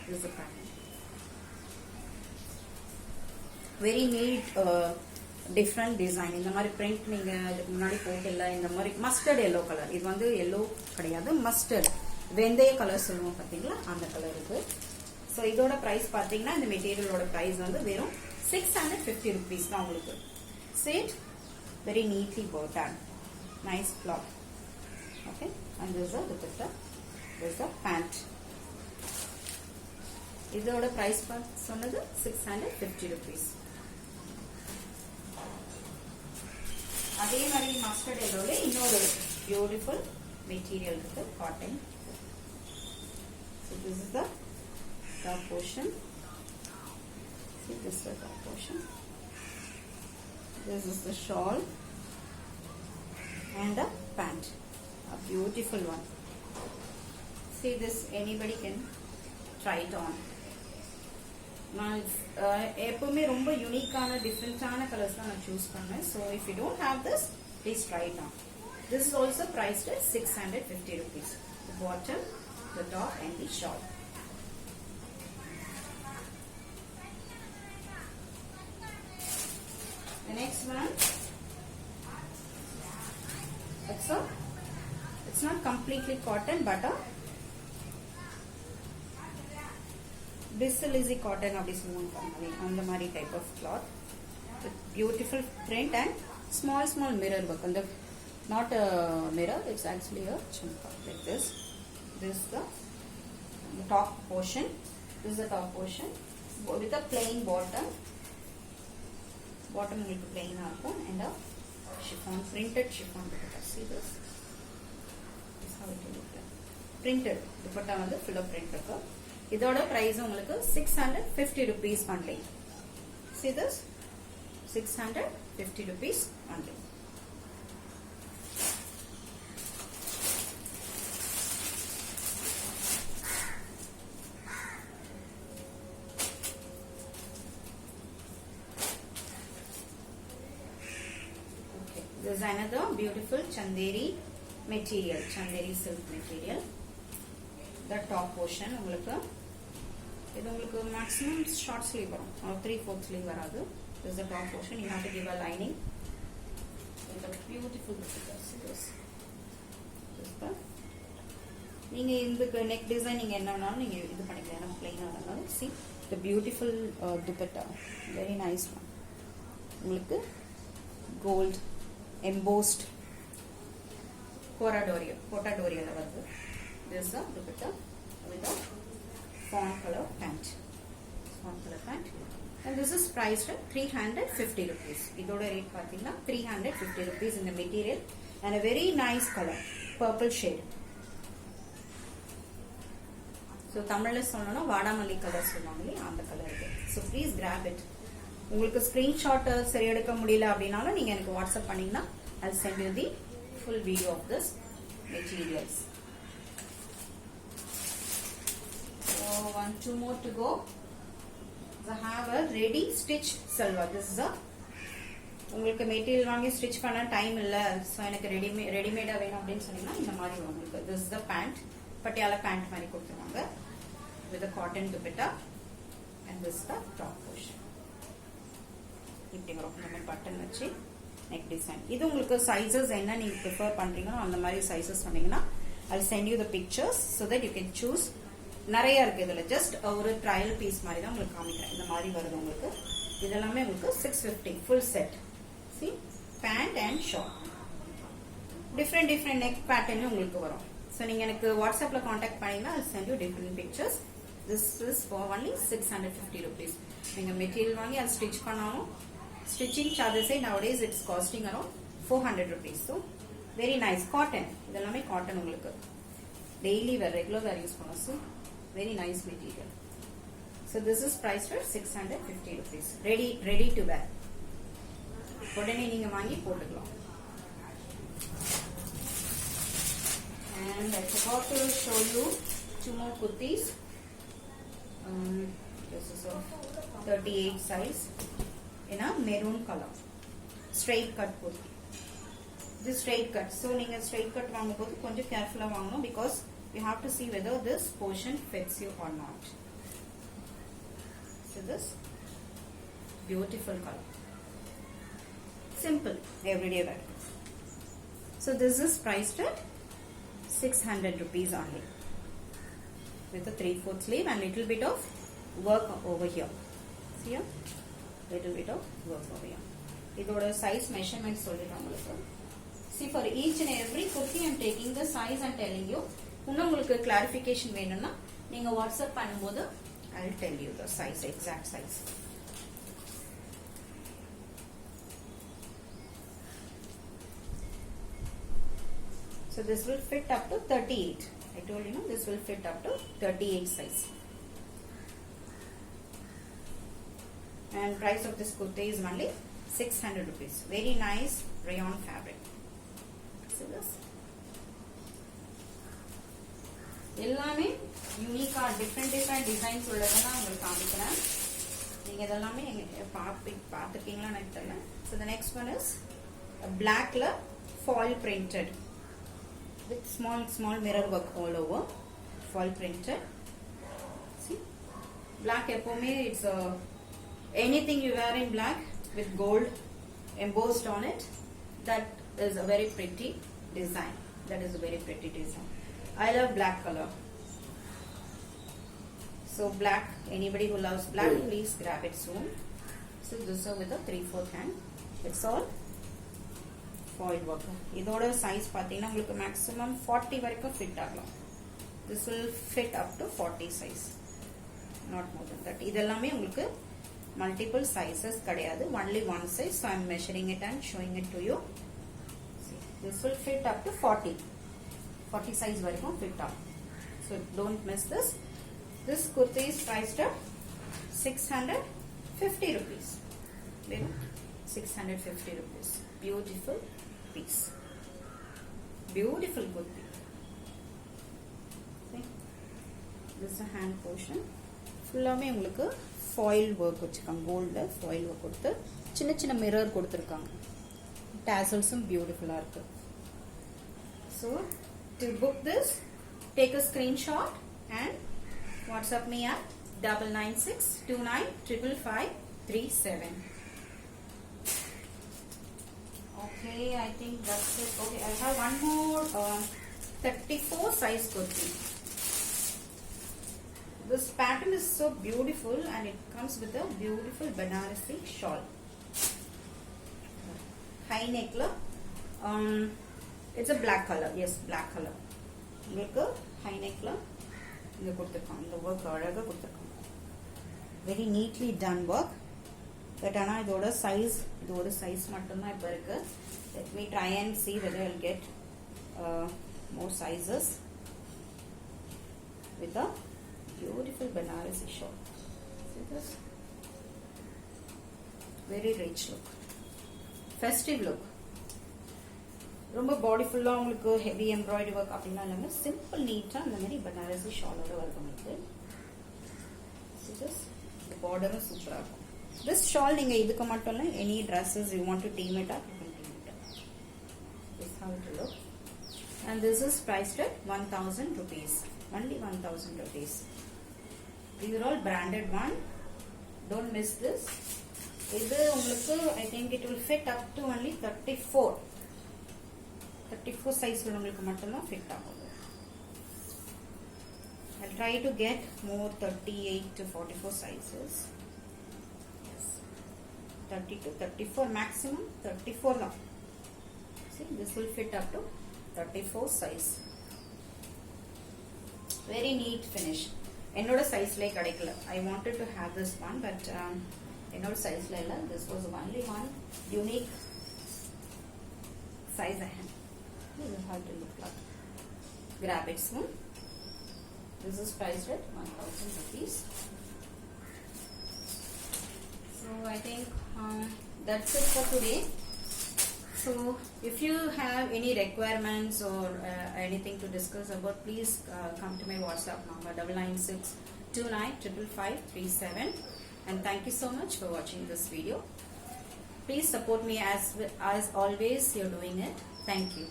This is the pant. Very neat, different design. இந்த மாதிரி print நீங்க இதுக்கு முன்னாடி போட்டல இந்த மாதிரி mustard yellow color. இது வந்து yellow கிடையாது, mustard. வெந்தய கலர் சொல்லுவோம் பாத்தீங்களா, அந்த கலர் இருக்கு. சோ இதோட பிரைஸ் பாத்தீங்கன்னா இந்த மெட்டீரியலோட பிரைஸ் வந்து வெறும் 650 rupees தான் உங்களுக்கு. See it? Very neatly worked on. Nice cloth. Okay, and this is the this is the pant. இதோட பிரைஸ் சொன்னது 650 rupees. அதே மாதிரி மஸ்டர்ட் எல்லோல இன்னொரு பியூட்டிஃபுல் மெட்டீரியல் இருக்கு, cotton. So this is the top portion. See, this is the top portion. This is the shawl and the pant. A beautiful one. See this, anybody can try it on. நான் எப்பவுமே ரொம்ப யூனிக்கான டிஃபரெண்டான colours தான் நான் choose பண்ணேன். So if you don't have this, please try it on. This is also priced at 650 rupees. The bottom, the top and the shawl. The next one, it's not completely cotton but a Bristolizzy cotton அப்படி சொல்லுவாங்க, அந்த மாதிரி type of cloth with beautiful print and small mirror work. And not a mirror, it's actually a chumka like this. This is the top portion. This is the top portion with a plain bottom. Bottom will be plain இருக்கும் and a chiffon, printed chiffon dupatta. See this? This is how it will look like. Printed dupatta வந்து full of print இருக்கு. இதோட price உங்களுக்கு 650 rupees only. See this? 650 rupees only. Okay, this is another beautiful Chanderi material, Chanderi silk material. The top portion உங்களுக்கு இது உங்களுக்கு maximum short sleeve வரும், 3/4 sleeve வராது. This is the top portion. You have to give a lining with a beautiful this. நீங்க இந்த neck design நீங்க என்ன வேணாலும் நீங்க இது பண்ணிக்கலாம், ஏன்னா plain ஆனாலும். See the beautiful dupatta, very nice one. உங்களுக்கு gold embossed Portadoria வருது. This is the dupatta with a fawn color pant. And this is priced at 350 rupees. இதோட ரேட் பாத்தீங்கன்னா 350 rupees in the material and a very nice color, purple shade. So தமிழ்ல சொல்லணும்னா வாடாமல்லி colour சொல்லுவாங்களே அந்த colour இது. So please grab it. உங்களுக்கு screenshot சரி எடுக்க முடியல அப்படினாலும் நீங்க எனக்கு வாட்ஸ்அப் பண்ணீங்கன்னா I'll send you the full video of this materials. Two more to go. I have a ready stitch salwar. This is a உங்களுக்கு மெட்டீரியல் வாங்கி ஸ்டிச் பண்ண டைம் இல்ல, சோ எனக்கு ரெடிமேடா வேணும் அப்படின்னு சொன்னீங்கன்னா இந்த மாதிரி உங்களுக்கு this is the pant, Patiala pant மாதிரி கொடுத்துருவாங்க with a cotton dupatta and this is the top portion. இப்படி வரும் நம்ம பட்டன் வச்சு neck design. இது உங்களுக்கு sizes என்ன நீங்க prefer பண்றீங்களோ அந்த மாதிரி sizes சொன்னீங்கன்னா I'll send you the pictures so that you can choose. நிறைய இருக்கு இதுல, ஜஸ்ட் ஒரு ட்ரையல் பீஸ் மாதிரி தான் உங்களுக்கு காமிக்கிறேன். இந்த மாதிரி வருது உங்களுக்கு. இதெல்லாமே உங்களுக்கு 650 full set. See, pant and shawl. Different neck pattern உங்களுக்கு வரும். So நீங்க எனக்கு வாட்ஸ்அப்ல காண்டாக்ட் பண்ணீங்கன்னா I'll send you different pictures. This is for only 650 rupees. நீங்க மெட்டீரியல் வாங்கி அது ஸ்டிச் பண்ணாலும் stitching charges nowadays it's costing around 400 rupees. So very nice cotton. இதெல்லாமே காட்டன் உங்களுக்கு. Daily wear, regular wear use பண்ணலாம். So very nice material. So this is priced at 650 rupees. Ready to wear. உடனே நீங்க வாங்கி போட்டுக்கலாம். And I forgot to show you two more kurtis. This is a 38 size in a maroon color. Straight cut kurti. This straight cut. So நீங்க straight cut வாங்கும்போது கொஞ்சம் கேர்ஃபுல்லா வாங்கணும் because you have to see whether this portion fits you or not. So this beautiful color, simple everyday wear. So this is priced at 600 rupees only, with a 3/4 sleeve and little bit of work over here. See here, little bit of work over here. Idoda size measurement solliren ungalku. See, for each and every kurti I am taking the size and telling you. Unna ungalku clarification venumna neenga WhatsApp பண்ணும்போது I will tell you the size, exact size. So this will fit up to 38. I told you, this will fit up to 38 size. And price of this kurti is only 600 rupees. Very nice rayon fabric. See this? எல்லாமே யூனிக்கா different designs உள்ளதெல்லாம் உங்களுக்கு காமிக்கிறேன். நீங்க இதெல்லாமே பார்த்துருக்கீங்களா எனக்கு தெரியல. So the next one is பிளாக்ல foil printed with small mirror work all over, foil printed. See, black epome, it's anything you wear in black with gold embossed on it. That is a very pretty design. I love black color. So black, anybody who loves black, please grab it soon. So this is with a 3/4 hand. It's all foil work. இதோட size பாத்தீங்கன்னா உங்களுக்கு maximum 40 வரைக்கும் fit ஆகலாம். This will fit up to 40 size, not more than that. இதெல்லாமே உங்களுக்கு multiple sizes கிடையாது, only one size. So I am measuring it and showing it to you. See, this will fit up to 40 size வரைக்கும் fit ஆகும். So don't miss this. This kurti is priced at 650 rupees. 650 rupees. Beautiful piece. Beautiful kurti. See? This is a hand portion. ஃபுல்லாமே உங்களுக்கு foil work வச்சிருக்காங்க. கோல்ட்ல foil work கொடுத்து சின்ன mirror கொடுத்துருக்காங்க. tasselsum beautiful-ஆ இருக்கு. So to book this, take a screenshot and WhatsApp me at 9962955537. Okay, I think that's it. Okay, I have one more 34 size kurti. This pattern is so beautiful and it comes with a beautiful Banarasi shawl. High neck. It's a black color. Yes, black color. Look, high neck. The work very neatly done work. But idoda size mattumna ipo irukku. Let me try and see whether I'll get more sizes with a beautiful Banarasi shawl. See this? Very rich look, festive look. ரொம்ப பாடி ஃபுல்லா உங்களுக்கு heavy embroidery work அப்படினா இல்லங்க, simple நீட்டா அந்த மாதிரி பனாரசி ஷாலோட வரும் உங்களுக்கு. See this? The border is சூப்பரா இருக்கும். This shawl நீங்க இதுக்கு மட்டும் இல்ல, any dresses you want to team it up, you can team it up. This is how it will look. And this is priced at 1000 rupees. Only 1000 rupees. These are all branded one. Don't miss this. இது உங்களுக்கு I think it will fit up to only 34 size உள்ளவங்களுக்கு மட்டும் தான் fit ஆகும். I'll try to get more 38 to 44 sizes. Yes. 30 to 34 maximum 34 now. See, this will fit up to 34 size. Very neat finish. என்னோட sizeல கிடைக்கல. I wanted to have this one but என்னோட sizeல இல்ல. This was only one unique size I had. This is how to look like. Grab it soon. This is priced at 1000 rupees. So I think that's it for today. So if you have any requirements or anything to discuss about, please come to my WhatsApp number 9962955537. And thank you so much for watching this video. Please support me as always you're doing it. Thank you.